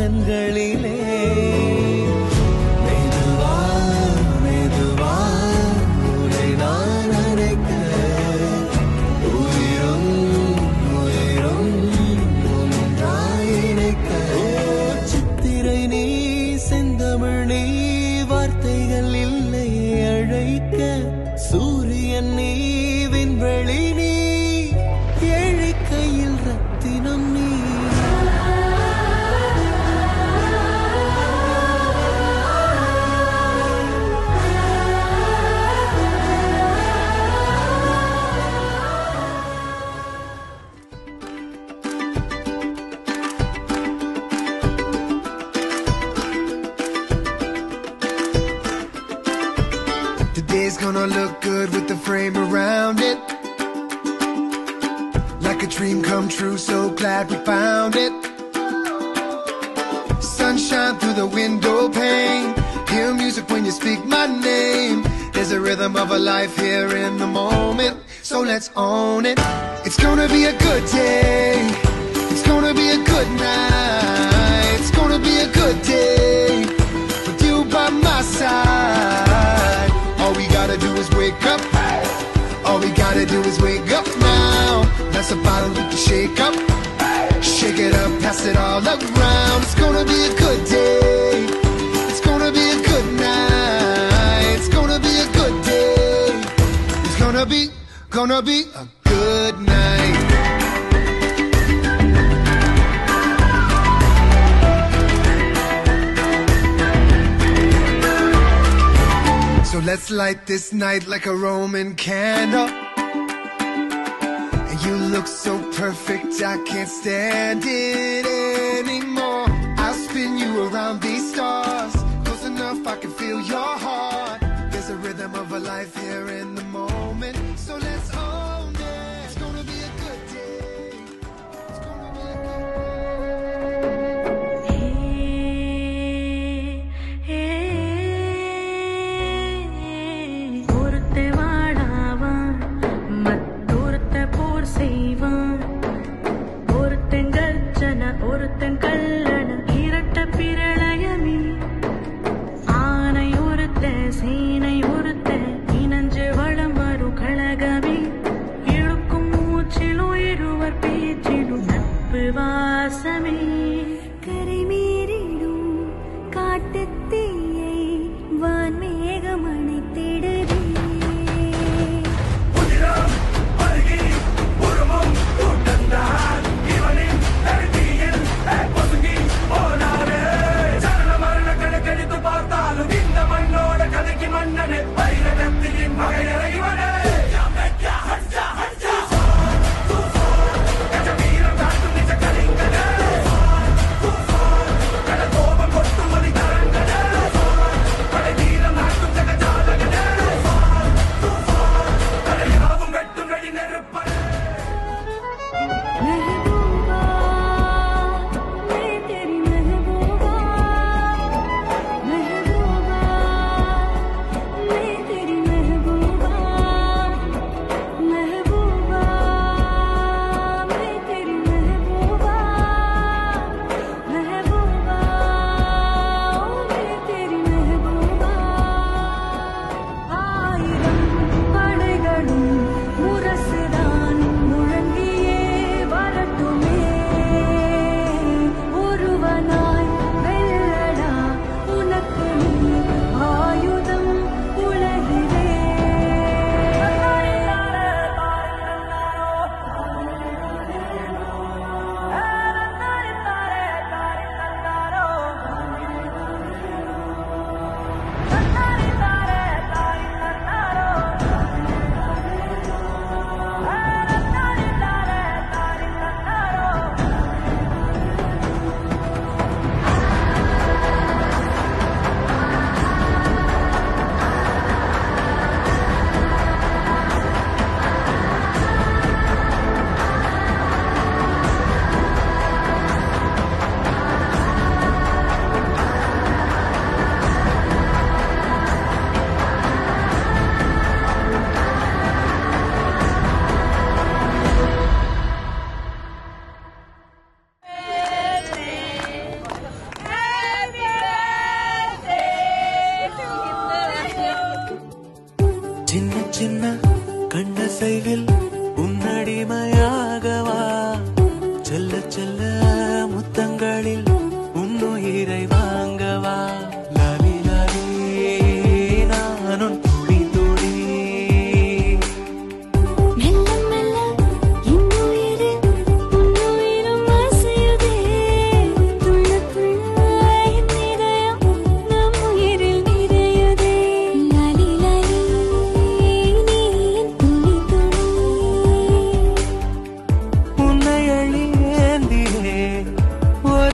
கண்களிலே மெதுவா மெதுவா உன்னை நான் அழைக்க உயிரும் உயிரும் ஒன்றாய் இணைக்க சித்திரை நீ செந்தமிழ் நீ வார்த்தைகள் இல்லை அழைக்க சூரியன் நீ விண்வெளி நீ ஏழை கையில் ரத்தினம் நீ Today's gonna look good with the frame around it. Like a dream come true, so glad we found it. Sunshine through the window pane. Hear music when you speak my name. There's a rhythm of a life here in the moment, so let's own it. It's gonna be a good day. It's gonna be a good night. It's gonna be a good day with you by my side. All we gotta do is wake up. All we gotta do is wake up now. That's a bottle we can shake up. Shake it up, pass it all around. It's gonna be a good day. It's gonna be a good night. It's gonna be a good day. It's gonna be a good night. So let's light this night like a Roman candle. And you look so perfect, I can't stand it anymore. I'll spin you around these stars. Close enough, I can feel your heart. There's a rhythm of a life here in the moment, so let's all